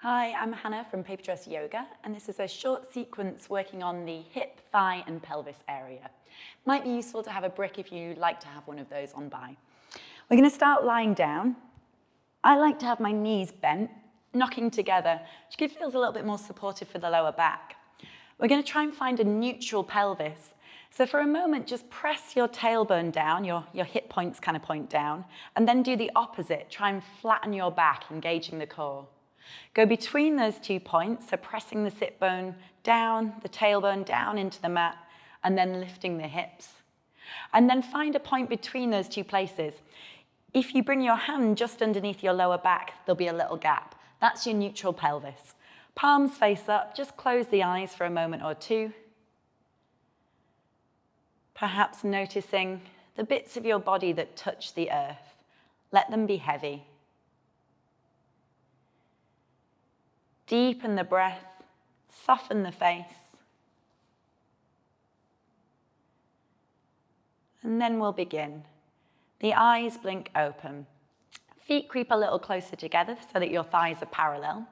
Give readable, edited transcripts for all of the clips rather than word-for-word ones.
Hi, I'm Hannah from Paper Dress Yoga, and this is a short sequence working on the hip, thigh, and pelvis area. Might be useful to have a brick if you like to have one of those on by. We're going to start lying down. I like to have my knees bent, knocking together, which feels a little bit more supportive for the lower back. We're going to try and find a neutral pelvis. So for a moment, just press your tailbone down, your hip points kind of point down, and then do the opposite. Try and flatten your back, engaging the core. Go between those 2 points, so pressing the sit bone down, the tailbone down into the mat, and then lifting the hips. And then find a point between those 2 places. If you bring your hand just underneath your lower back, there'll be a little gap. That's your neutral pelvis. Palms face up, just close the eyes for a moment or two. Perhaps noticing the bits of your body that touch the earth. Let them be heavy. Deepen the breath, soften the face. And then we'll begin. The eyes blink open. Feet creep a little closer together so that your thighs are parallel.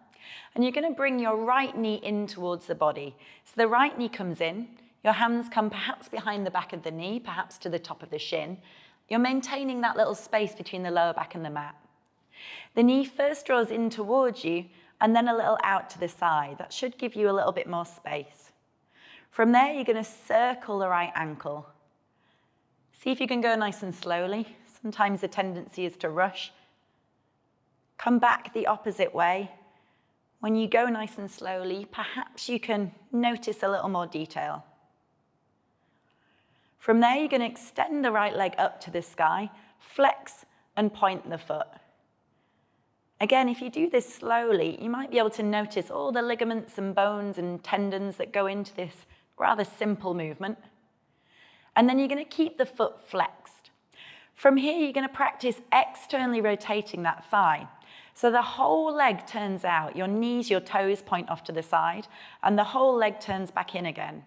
And you're going to bring your right knee in towards the body. So the right knee comes in, your hands come perhaps behind the back of the knee, perhaps to the top of the shin. You're maintaining that little space between the lower back and the mat. The knee first draws in towards you, and then a little out to the side. That should give you a little bit more space. From there, you're going to circle the right ankle. See if you can go nice and slowly. Sometimes the tendency is to rush. Come back the opposite way. When you go nice and slowly, perhaps you can notice a little more detail. From there, you're going to extend the right leg up to the sky, flex and point the foot. Again, if you do this slowly, you might be able to notice all the ligaments and bones and tendons that go into this rather simple movement. And then you're going to keep the foot flexed. From here, you're going to practice externally rotating that thigh. So the whole leg turns out, your knees, your toes point off to the side, and the whole leg turns back in again.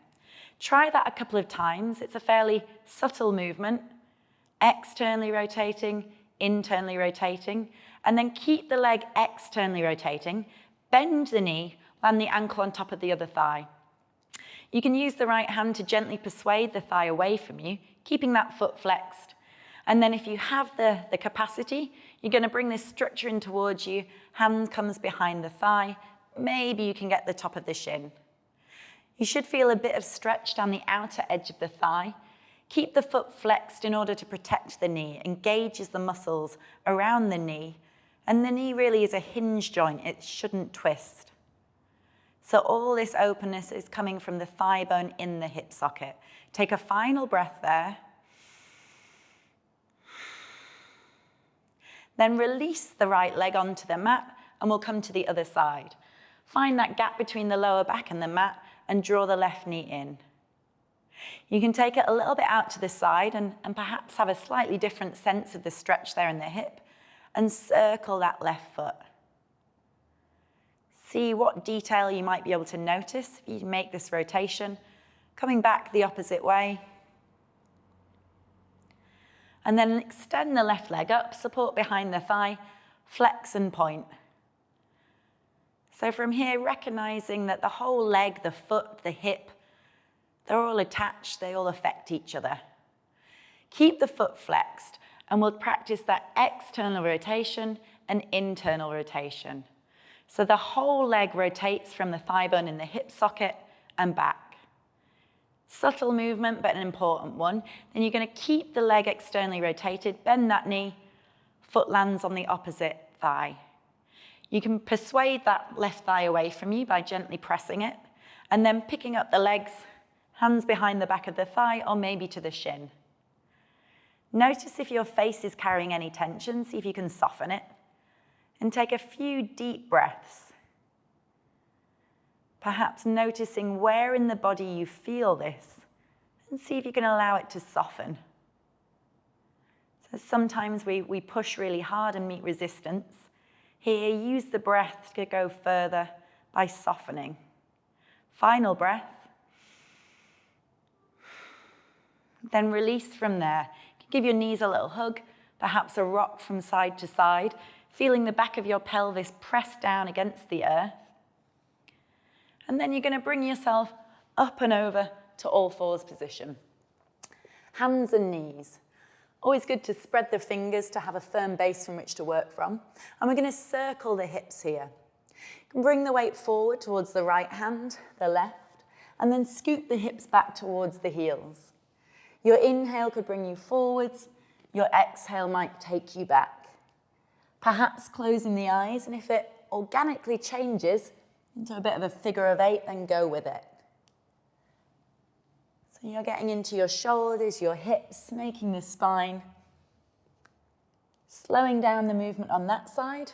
Try that a couple of times. It's a fairly subtle movement. Externally rotating, internally rotating. And then keep the leg externally rotating, bend the knee, land the ankle on top of the other thigh. You can use the right hand to gently persuade the thigh away from you, keeping that foot flexed. And then if you have the capacity, you're going to bring this structure in towards you, hand comes behind the thigh, maybe you can get the top of the shin. You should feel a bit of stretch down the outer edge of the thigh. Keep the foot flexed in order to protect the knee, engages the muscles around the knee. And the knee really is a hinge joint, it shouldn't twist. So all this openness is coming from the thigh bone in the hip socket. Take a final breath there. Then release the right leg onto the mat and we'll come to the other side. Find that gap between the lower back and the mat and draw the left knee in. You can take it a little bit out to the side and perhaps have a slightly different sense of the stretch there in the hip. And circle that left foot. See what detail you might be able to notice if you make this rotation. Coming back the opposite way. And then extend the left leg up, support behind the thigh, flex and point. So from here, recognizing that the whole leg, the foot, the hip, they're all attached, they all affect each other. Keep the foot flexed. And we'll practice that external rotation and internal rotation. So the whole leg rotates from the thigh bone in the hip socket and back. Subtle movement, but an important one. Then you're going to keep the leg externally rotated, bend that knee, foot lands on the opposite thigh. You can persuade that left thigh away from you by gently pressing it, and then picking up the legs, hands behind the back of the thigh, or maybe to the shin. Notice if your face is carrying any tension, see if you can soften it. And take a few deep breaths. Perhaps noticing where in the body you feel this, and see if you can allow it to soften. So sometimes we push really hard and meet resistance. Here, use the breath to go further by softening. Final breath. Then release from there. Give your knees a little hug, perhaps a rock from side to side, feeling the back of your pelvis press down against the earth. And then you're going to bring yourself up and over to all fours position. Hands and knees. Always good to spread the fingers to have a firm base from which to work from. And we're going to circle the hips here. You can bring the weight forward towards the right hand, the left, and then scoot the hips back towards the heels. Your inhale could bring you forwards. Your exhale might take you back. Perhaps closing the eyes, and if it organically changes into a bit of a figure of 8, then go with it. So you're getting into your shoulders, your hips, making the spine, slowing down the movement on that side,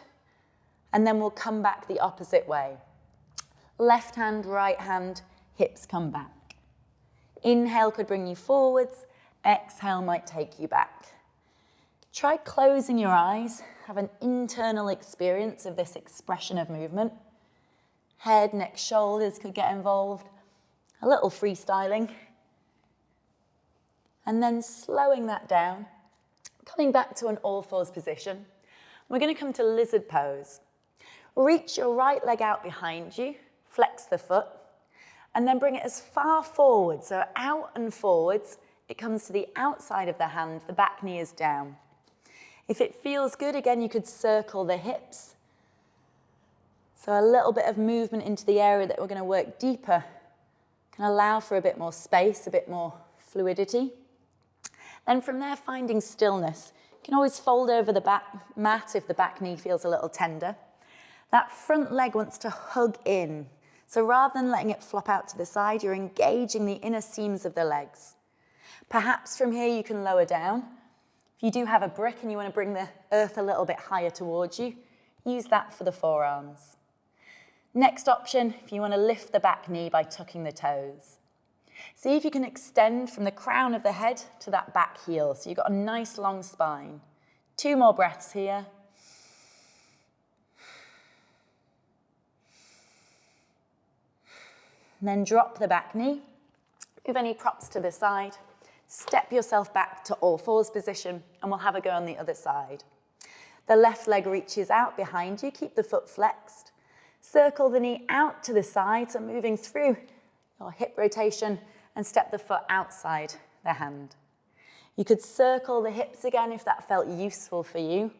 and then we'll come back the opposite way. Left hand, right hand, hips come back. Inhale could bring you forwards, exhale might take you back. Try closing your eyes, have an internal experience of this expression of movement. Head, neck, shoulders could get involved, a little freestyling. And then slowing that down, coming back to an all-fours position. We're going to come to lizard pose. Reach your right leg out behind you, flex the foot, and then bring it as far forward, so out and forwards. It comes to the outside of the hand, the back knee is down. If it feels good, again, you could circle the hips. So a little bit of movement into the area that we're going to work deeper can allow for a bit more space, a bit more fluidity. Then from there, finding stillness. You can always fold over the back mat if the back knee feels a little tender. That front leg wants to hug in. So rather than letting it flop out to the side, you're engaging the inner seams of the legs. Perhaps from here you can lower down. If you do have a brick and you want to bring the earth a little bit higher towards you, use that for the forearms. Next option, if you want to lift the back knee by tucking the toes. See if you can extend from the crown of the head to that back heel. So you've got a nice long spine. 2 more breaths here. And then drop the back knee. Move any props to the side. Step yourself back to all fours position, and we'll have a go on the other side. The left leg reaches out behind you. Keep the foot flexed. Circle the knee out to the side, so moving through your hip rotation, and step the foot outside the hand. You could circle the hips again if that felt useful for you,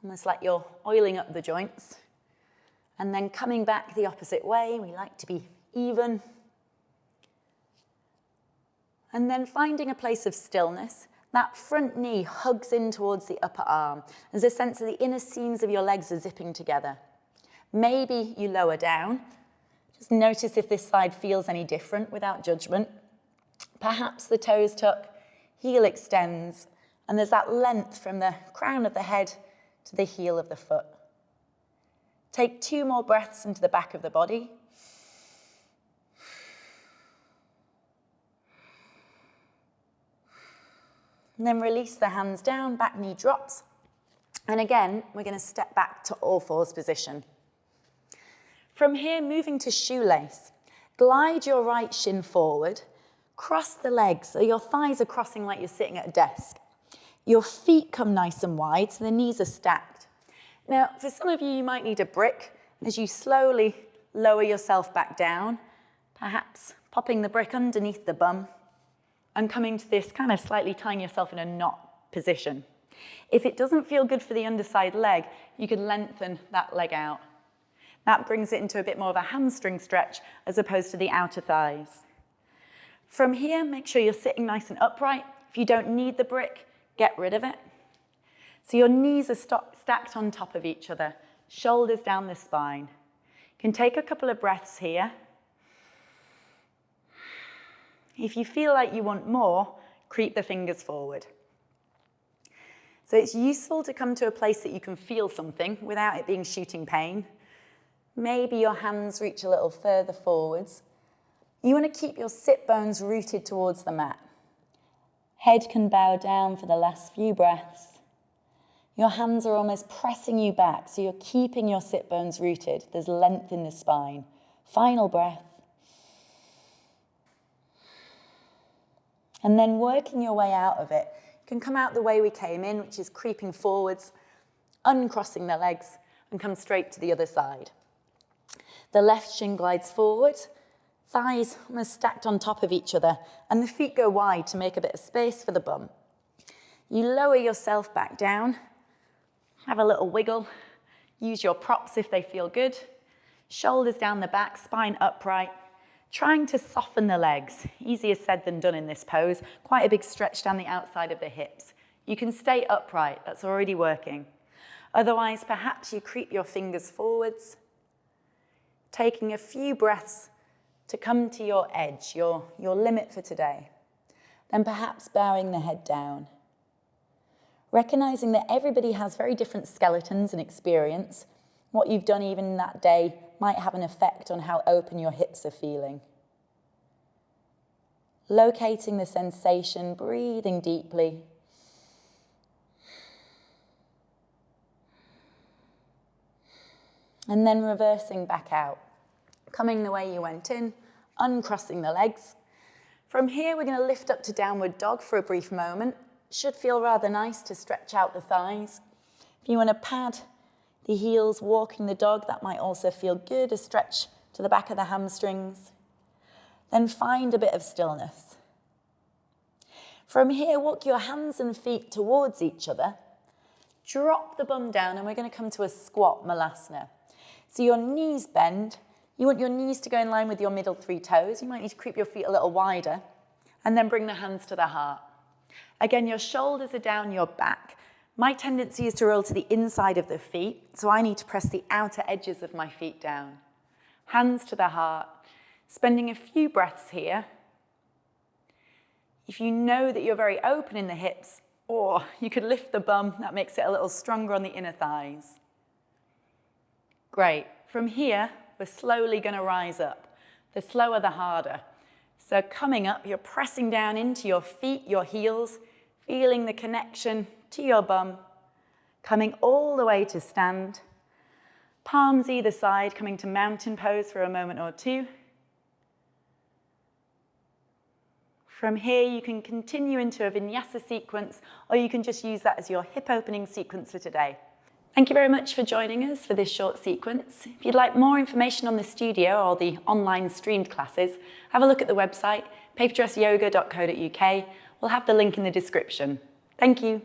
almost like you're oiling up the joints. And then coming back the opposite way, we like to be even. And then finding a place of stillness. That front knee hugs in towards the upper arm. There's a sense of the inner seams of your legs are zipping together. Maybe you lower down. Just notice if this side feels any different without judgment. Perhaps the toes tuck, heel extends, and there's that length from the crown of the head to the heel of the foot. Take 2 more breaths into the back of the body. And then release the hands down, back knee drops. And again, we're going to step back to all fours position. From here, moving to shoelace. Glide your right shin forward. Cross the legs, so your thighs are crossing like you're sitting at a desk. Your feet come nice and wide, so the knees are stacked. Now, for some of you, you might need a brick as you slowly lower yourself back down, perhaps popping the brick underneath the bum and coming to this kind of slightly tying yourself in a knot position. If it doesn't feel good for the underside leg, you could lengthen that leg out. That brings it into a bit more of a hamstring stretch as opposed to the outer thighs. From here, make sure you're sitting nice and upright. If you don't need the brick, get rid of it. So your knees are stacked on top of each other, shoulders down the spine. You can take a couple of breaths here. If you feel like you want more, creep the fingers forward. So it's useful to come to a place that you can feel something without it being shooting pain. Maybe your hands reach a little further forwards. You want to keep your sit bones rooted towards the mat. Head can bow down for the last few breaths. Your hands are almost pressing you back, so you're keeping your sit bones rooted. There's length in the spine. Final breath. And then working your way out of it, you can come out the way we came in, which is creeping forwards, uncrossing the legs, and come straight to the other side. The left shin glides forward, thighs almost stacked on top of each other, and the feet go wide to make a bit of space for the bum. You lower yourself back down, have a little wiggle, use your props if they feel good, shoulders down the back, spine upright, trying to soften the legs. Easier said than done in this pose. Quite a big stretch down the outside of the hips. You can stay upright, that's already working. Otherwise, perhaps you creep your fingers forwards, taking a few breaths to come to your edge, your limit for today. Then perhaps bowing the head down. Recognizing that everybody has very different skeletons and experience. What you've done even that day might have an effect on how open your hips are feeling. Locating the sensation, breathing deeply. And then reversing back out. Coming the way you went in, uncrossing the legs. From here, we're going to lift up to downward dog for a brief moment. Should feel rather nice to stretch out the thighs. If you want to pad the heels, walking the dog, that might also feel good, a stretch to the back of the hamstrings. Then find a bit of stillness. From here, walk your hands and feet towards each other. Drop the bum down, and we're going to come to a squat malasana. So your knees bend. You want your knees to go in line with your middle 3 toes. You might need to creep your feet a little wider, and then bring the hands to the heart. Again, your shoulders are down your back. My tendency is to roll to the inside of the feet, so I need to press the outer edges of my feet down. Hands to the heart, spending a few breaths here. If you know that you're very open in the hips, or you could lift the bum, that makes it a little stronger on the inner thighs. Great. From here, we're slowly going to rise up. The slower, the harder. So coming up, you're pressing down into your feet, your heels, feeling the connection to your bum, coming all the way to stand. Palms either side, coming to mountain pose for a moment or two. From here, you can continue into a vinyasa sequence, or you can just use that as your hip opening sequence for today. Thank you very much for joining us for this short sequence. If you'd like more information on the studio or the online streamed classes, have a look at the website, paperdressyoga.co.uk. We'll have the link in the description. Thank you.